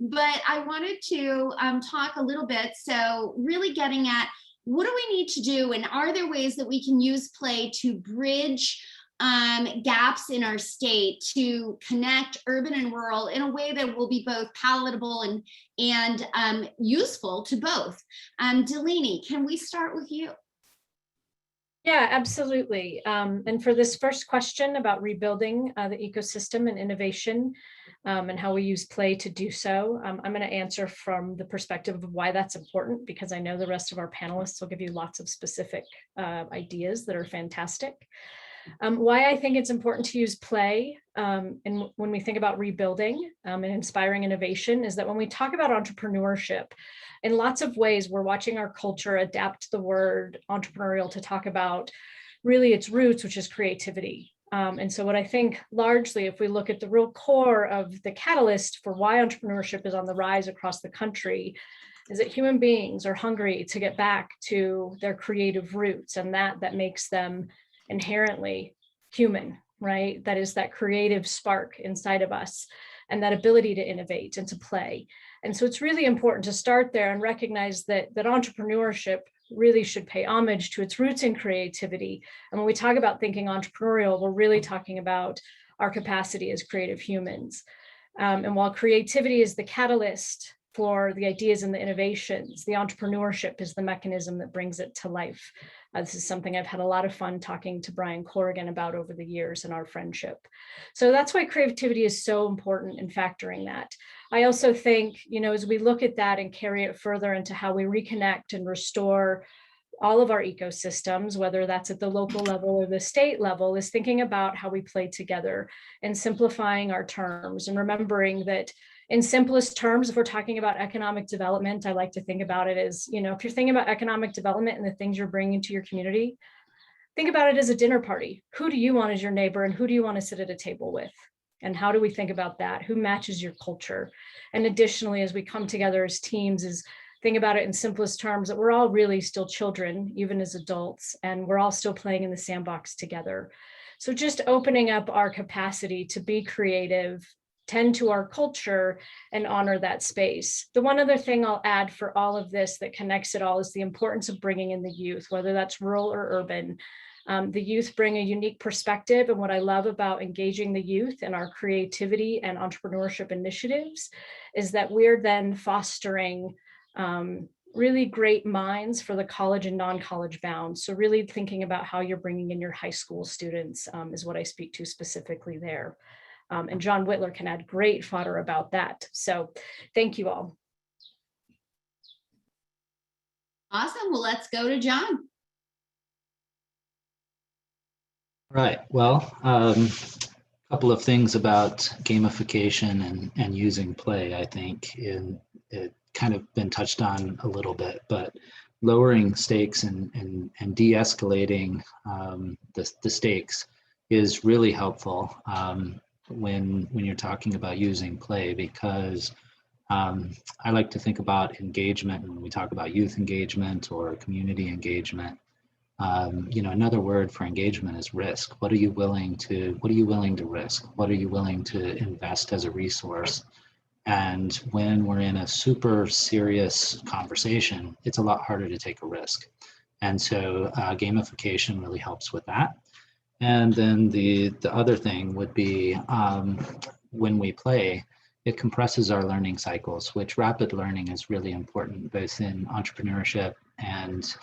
But I wanted to talk a little bit. So really getting at, what do we need to do? And are there ways that we can use play to bridge gaps in our state, to connect urban and rural in a way that will be both palatable and useful to both? Delaney, can we start with you?
Yeah, absolutely. And for this first question about rebuilding the ecosystem and innovation and how we use play to do so, I'm going to answer from the perspective of why that's important, because I know the rest of our panelists will give you lots of specific ideas that are fantastic. Why I think it's important to use play and when we think about rebuilding and inspiring innovation is that when we talk about entrepreneurship, in lots of ways, we're watching our culture adapt the word entrepreneurial to talk about really its roots, which is creativity. And so what I think largely, if we look at the real core of the catalyst for why entrepreneurship is on the rise across the country, is that human beings are hungry to get back to their creative roots, and that makes them inherently human, right? That is that creative spark inside of us and that ability to innovate and to play. And so it's really important to start there and recognize that entrepreneurship really should pay homage to its roots in creativity. And when we talk about thinking entrepreneurial, we're really talking about our capacity as creative humans. And while creativity is the catalyst for the ideas and the innovations, the entrepreneurship is the mechanism that brings it to life. This is something I've had a lot of fun talking to Brian Corrigan about over the years in our friendship. So that's why creativity is so important in factoring that. I also think, as we look at that and carry it further into how we reconnect and restore all of our ecosystems, whether that's at the local level or the state level, is thinking about how we play together and simplifying our terms and remembering that in simplest terms, if we're talking about economic development, I like to think about it as, if you're thinking about economic development and the things you're bringing to your community, think about it as a dinner party. Who do you want as your neighbor and who do you want to sit at a table with? And how do we think about that? Who matches your culture? And additionally, as we come together as teams, is think about it in simplest terms that we're all really still children, even as adults, and we're all still playing in the sandbox together. So just opening up our capacity to be creative, tend to our culture, and honor that space. The one other thing I'll add for all of this that connects it all is the importance of bringing in the youth, whether that's rural or urban. The youth bring a unique perspective, and what I love about engaging the youth in our creativity and entrepreneurship initiatives is that we're then fostering really great minds for the college and non-college bound. So really thinking about how you're bringing in your high school students is what I speak to specifically there. And John Whitler can add great fodder about that. So thank you all.
Awesome. Well, let's go to John.
Right. Well, a couple of things about gamification and using play, I think, it kind of been touched on a little bit, but lowering stakes and de-escalating the stakes is really helpful when you're talking about using play, because I like to think about engagement when we talk about youth engagement or community engagement. Another word for engagement is risk. What are you willing to risk? What are you willing to invest as a resource? And when we're in a super serious conversation, it's a lot harder to take a risk. And so gamification really helps with that. And then the other thing would be when we play, it compresses our learning cycles, which rapid learning is really important, both in entrepreneurship and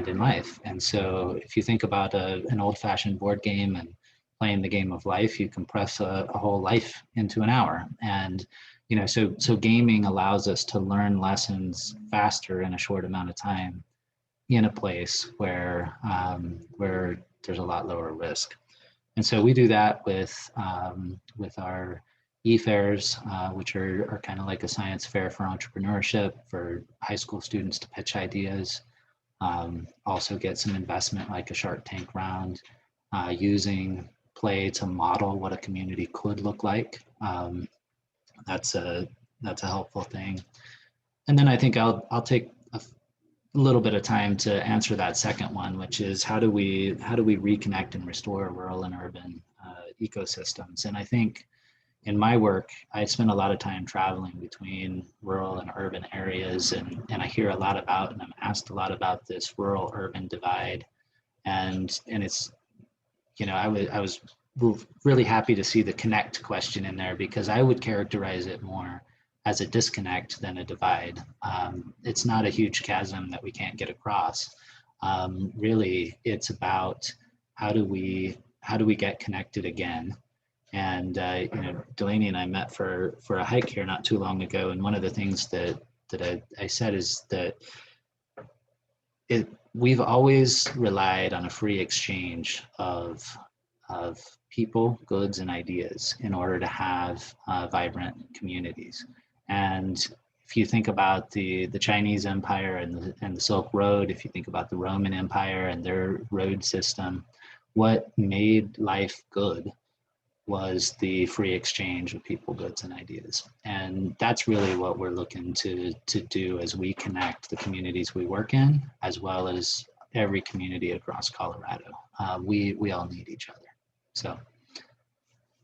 in life. And so if you think about an old-fashioned board game and playing the game of life, you compress a whole life into an hour. And so gaming allows us to learn lessons faster in a short amount of time in a place where there's a lot lower risk. And so we do that with our e-fairs, which are kind of like a science fair for entrepreneurship, for high school students to pitch ideas. Also get some investment like a Shark Tank round, using play to model what a community could look like. That's that's a helpful thing. And then I think I'll take a little bit of time to answer that second one, which is how do we reconnect and restore rural and urban ecosystems? And I think in my work, I spend a lot of time traveling between rural and urban areas, and I hear a lot about, and I'm asked a lot about this rural urban divide. And it's, you know, I was really happy to see the connect question in there, because I would characterize it more as a disconnect than a divide. It's not a huge chasm that we can't get across. Really, it's about how do we get connected again. And you know, Delaney and I met for a hike here not too long ago, and one of the things that I said is that we've always relied on a free exchange of people, goods, and ideas in order to have vibrant communities. And if you think about the Chinese Empire and the Silk Road, if you think about the Roman Empire and their road system, what made life good was the free exchange of people, goods, and ideas. And that's really what we're looking to do as we connect the communities we work in, as well as every community across Colorado. We all need each other. So.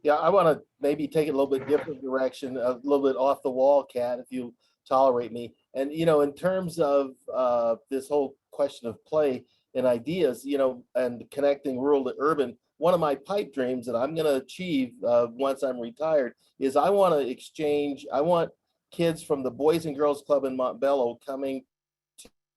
Yeah, I want to maybe take it a little bit different direction, a little bit off the wall, Kat, if you tolerate me. And, you know, in terms of this whole question of play and ideas, you know, and connecting rural to urban, one of my pipe dreams that I'm going to achieve once I'm retired is I want to exchange, I want kids from the Boys and Girls Club in Montbello coming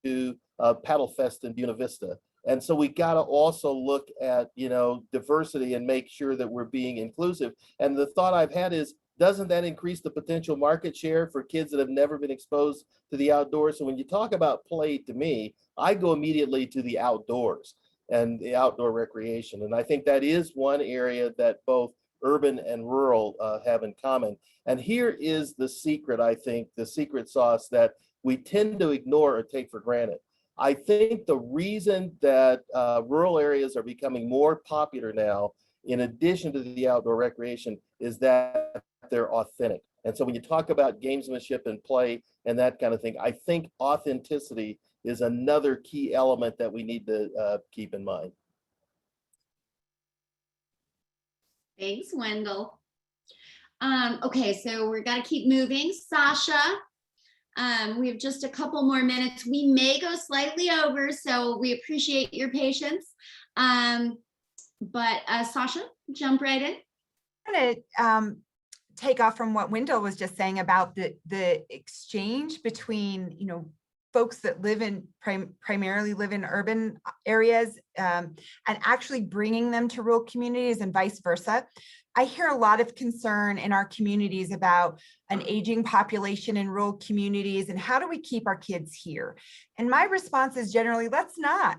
to Paddle Fest in Buena Vista. And so we got to also look at, you know, diversity and make sure that we're being inclusive. And the thought I've had is, doesn't that increase the potential market share for kids that have never been exposed to the outdoors? So when you talk about play, to me, I go immediately to the outdoors and the outdoor recreation. And I think that is one area that both urban and rural have in common. And here is the secret, I think, the secret sauce that we tend to ignore or take for granted. I think the reason that rural areas are becoming more popular now, in addition to the outdoor recreation, is that they're authentic. And so when you talk about gamesmanship and play and that kind of thing, I think authenticity is another key element that we need to keep in mind.
Thanks, Wendell. Okay, so we're got to keep moving. Sasha, we have just a couple more minutes. We may go slightly over, so we appreciate your patience. But Sasha, jump right in.
I'm going to take off from what Wendell was just saying about the exchange between, you know, folks that live in primarily live in urban areas and actually bringing them to rural communities and vice versa. I hear a lot of concern in our communities about an aging population in rural communities and how do we keep our kids here? And my response is generally, let's not.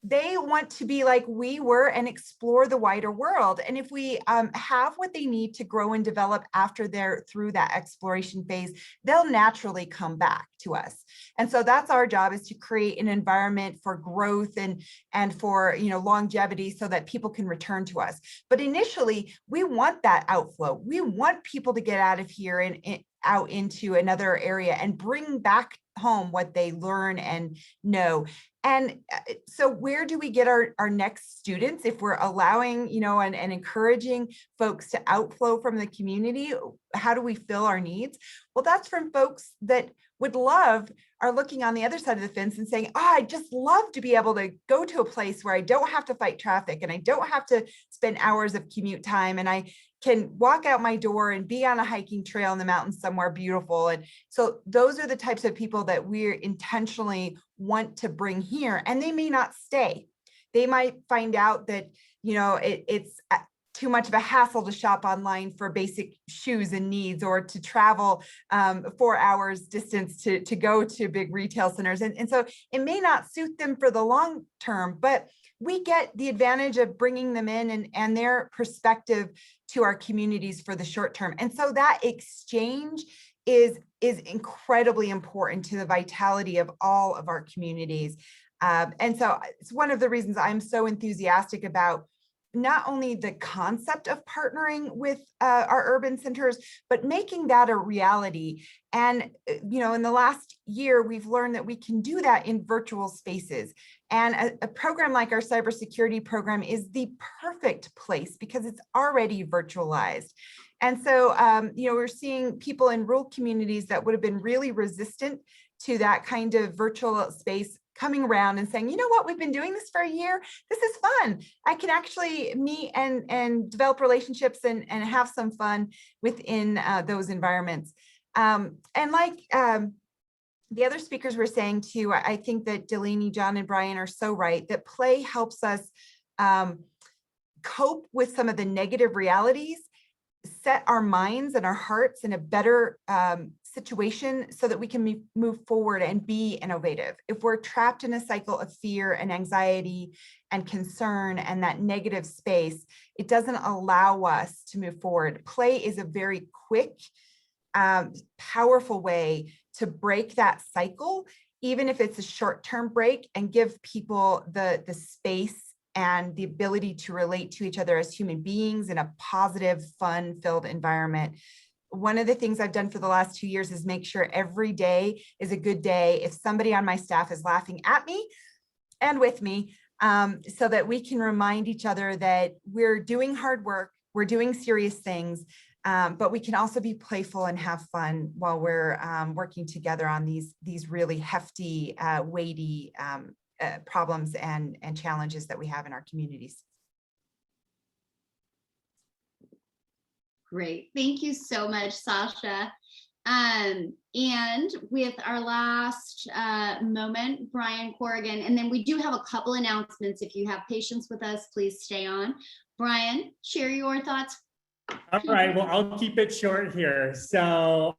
They want to be like we were and explore the wider world. And if we have what they need to grow and develop after they're through that exploration phase, they'll naturally come back to us. And so that's our job, is to create an environment for growth and for, you know, longevity so that people can return to us. But initially, we want that outflow. We want people to get out of here and out into another area and bring back home what they learn and know. And so where do we get our next students if we're allowing, you know, and encouraging folks to outflow from the community? How do we fill our needs? Well, that's from folks that would love, are looking on the other side of the fence and saying, oh, I'd just love to be able to go to a place where I don't have to fight traffic and I don't have to spend hours of commute time, and I can walk out my door and be on a hiking trail in the mountains somewhere beautiful. And so those are the types of people that we intentionally want to bring here, and they may not stay. They might find out that, you know, it's too much of a hassle to shop online for basic shoes and needs, or to travel 4 hours distance to go to big retail centers. And so it may not suit them for the long term, but we get the advantage of bringing them in and their perspective to our communities for the short term. And so that exchange is incredibly important to the vitality of all of our communities. And so it's one of the reasons I'm so enthusiastic about not only the concept of partnering with our urban centers, but making that a reality. And, in the last year, we've learned that we can do that in virtual spaces. And a program like our cybersecurity program is the perfect place because it's already virtualized. And so, we're seeing people in rural communities that would have been really resistant to that kind of virtual space coming around and saying, you know what, we've been doing this for a year. This is fun. I can actually meet and develop relationships and have some fun within those environments. And like the other speakers were saying too, I think that Delaney, John, and Brian are so right that play helps us cope with some of the negative realities, set our minds and our hearts in a better situation so that we can move forward and be innovative. If we're trapped in a cycle of fear and anxiety and concern and that negative space, it doesn't allow us to move forward. Play is a very quick, powerful way to break that cycle, even if it's a short-term break, and give people the space and the ability to relate to each other as human beings in a positive, fun-filled environment. One of the things I've done for the last 2 years is make sure every day is a good day if somebody on my staff is laughing at me and with me, so that we can remind each other that we're doing hard work, we're doing serious things, but we can also be playful and have fun while we're working together on these really hefty, weighty problems and challenges that we have in our communities.
Great. Thank you so much, Sasha. And with our last moment, Brian Corrigan, and then we do have a couple announcements. If you have patience with us, please stay on. Brian, share your thoughts.
All right, well, I'll keep it short here. So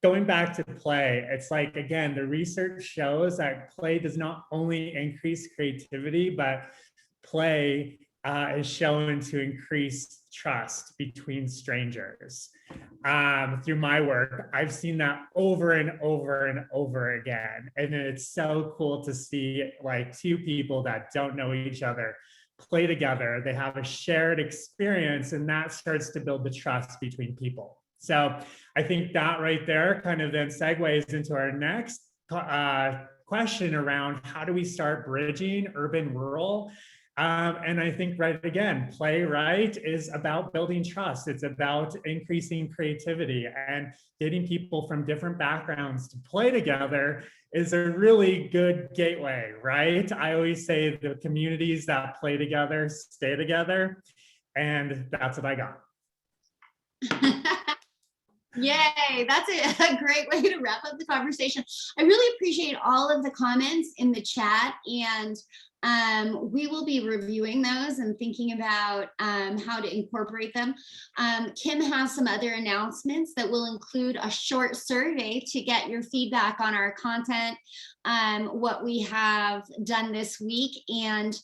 going back to play, it's like, again, the research shows that play does not only increase creativity, but play is shown to increase trust between strangers. Through my work, I've seen that over and over and over again. And it's so cool to see like two people that don't know each other play together. They have a shared experience, and that starts to build the trust between people. So I think that right there kind of then segues into our next question around how do we start bridging urban rural. And I think, right, again, play, right, is about building trust. It's about increasing creativity, and getting people from different backgrounds to play together is a really good gateway, right? I always say the communities that play together stay together, and that's what I got.
Yay, that's a great way to wrap up the conversation. I really appreciate all of the comments in the chat, and we will be reviewing those and thinking about how to incorporate them. Kim has some other announcements that will include a short survey to get your feedback on our content, what we have done this week, and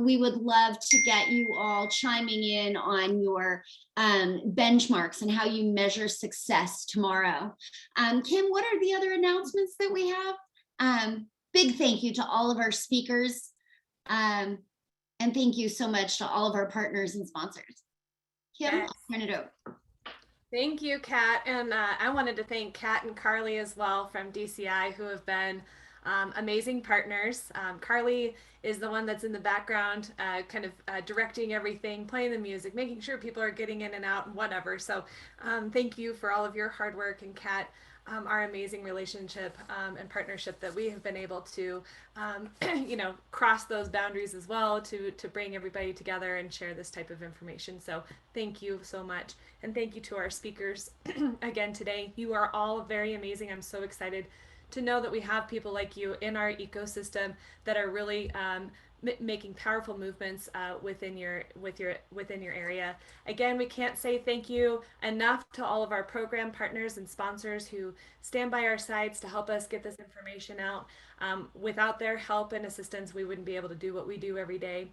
we would love to get you all chiming in on your benchmarks and how you measure success tomorrow. Kim, what are the other announcements that we have? Big thank you to all of our speakers. And thank you so much to all of our partners and sponsors. Kim,
Yes.
I'll turn it over.
Thank you, Kat. And I wanted to thank Kat and Carly as well from DCI, who have been amazing partners. Carly is the one that's in the background, kind of directing everything, playing the music, making sure people are getting in and out and whatever. So thank you for all of your hard work, and Kat, our amazing relationship and partnership that we have been able to, cross those boundaries as well to bring everybody together and share this type of information. So thank you so much. And thank you to our speakers again today. You are all very amazing. I'm so excited to know that we have people like you in our ecosystem that are really making powerful movements within your area. Again, we can't say thank you enough to all of our program partners and sponsors who stand by our sides to help us get this information out. Without their help and assistance, we wouldn't be able to do what we do every day.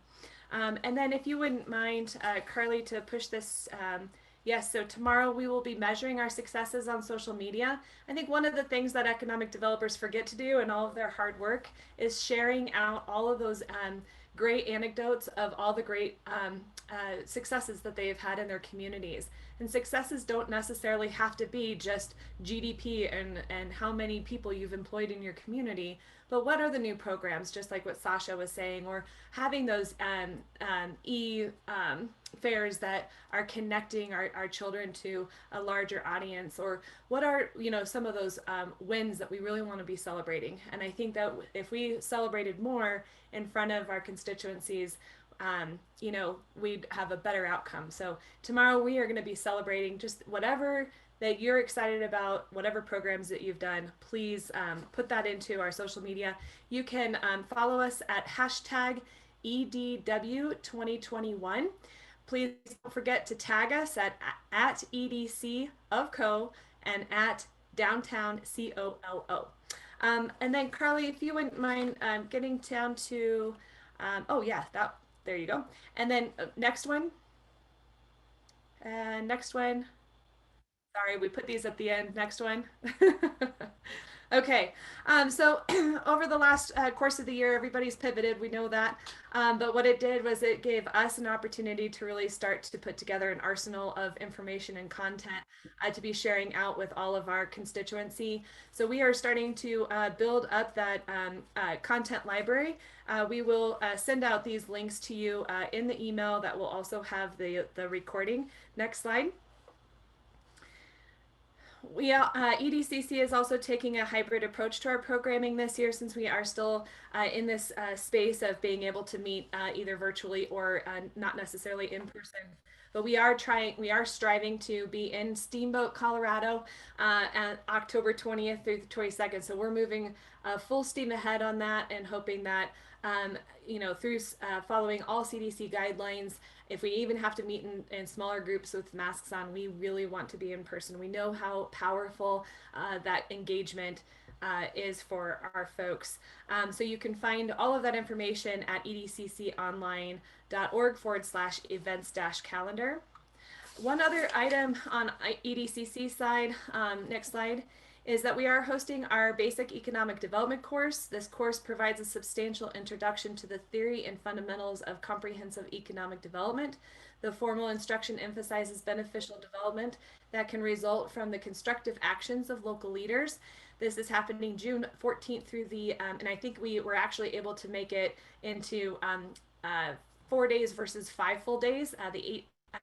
And then if you wouldn't mind, Carly, to push this. Yes, so tomorrow we will be measuring our successes on social media. I think one of the things that economic developers forget to do in all of their hard work is sharing out all of those great anecdotes of all the great successes that they've had in their communities. And successes don't necessarily have to be just GDP and how many people you've employed in your community, but what are the new programs, just like what Sasha was saying, or having those fairs that are connecting our children to a larger audience, or what are, you know, some of those wins that we really want to be celebrating. And I think that if we celebrated more in front of our constituencies, you know, we'd have a better outcome. So tomorrow we are going to be celebrating just whatever that you're excited about, whatever programs that you've done. Please put that into our social media. You can follow us at hashtag EDW2021. Please don't forget to tag us at EDC of Co and at downtown COLO. And then Carly, if you wouldn't mind getting down to, oh yeah, that, there you go. And then next one. And next one. Sorry, we put these at the end. Next one. Okay, so over the last course of the year, everybody's pivoted, we know that. But what it did was it gave us an opportunity to really start to put together an arsenal of information and content to be sharing out with all of our constituency. So we are starting to build up that content library. We will send out these links to you in the email that will also have the recording. Next slide. We EDCC is also taking a hybrid approach to our programming this year, since we are still in this space of being able to meet either virtually or not necessarily in person. But we are striving to be in Steamboat, Colorado, at October 20th through the 22nd. So we're moving full steam ahead on that, and hoping that you know, through following all CDC guidelines, if we even have to meet in smaller groups with masks on, we really want to be in person. We know how powerful that engagement is for our folks. So you can find all of that information at edcconline.org/events-calendar. One other item on EDCC side, next slide, is that we are hosting our basic economic development course. This course provides a substantial introduction to the theory and fundamentals of comprehensive economic development. The formal instruction emphasizes beneficial development that can result from the constructive actions of local leaders. This is happening June 14th through the, and I think we were actually able to make it into 4 days versus 5 full days,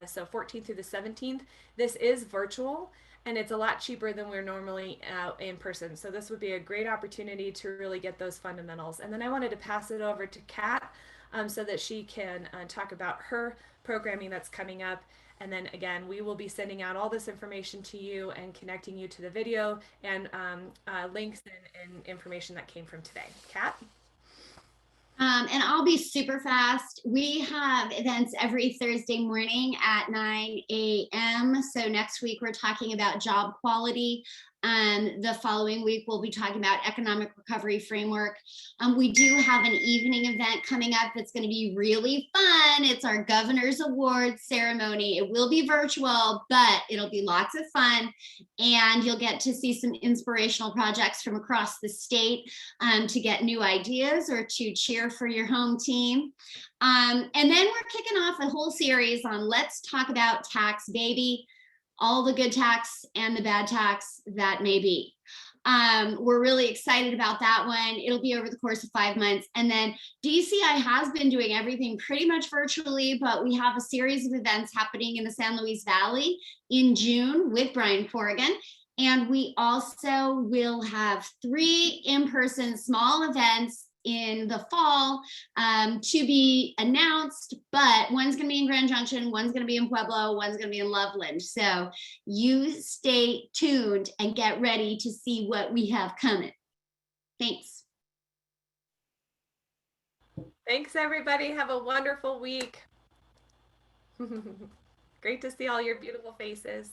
so 14th through the 17th. This is virtual, and it's a lot cheaper than we're normally in person. So this would be a great opportunity to really get those fundamentals. And then I wanted to pass it over to Kat so that she can talk about her programming that's coming up. And then again, we will be sending out all this information to you and connecting you to the video and links and information that came from today. Kat?
And I'll be super fast. We have events every Thursday morning at 9 a.m. So next week, we're talking about job quality. The following week, we'll be talking about economic recovery framework. We do have an evening event coming up that's going to be really fun. It's our Governor's Awards ceremony. It will be virtual, but it'll be lots of fun. And you'll get to see some inspirational projects from across the state to get new ideas or to cheer for your home team. And then we're kicking off a whole series on Let's Talk About Tax Baby, all the good tax and the bad tax that may be. We're really excited about that one. It'll be over the course of 5 months. And then DCI has been doing everything pretty much virtually, but we have a series of events happening in the San Luis Valley in June with Brian Corrigan. And we also will have 3 in-person small events in the fall to be announced, but one's going to be in Grand Junction, one's going to be in Pueblo, one's going to be in Loveland. So you stay tuned and get ready to see what we have coming. Thanks.
Thanks, everybody. Have a wonderful week. Great to see all your beautiful faces.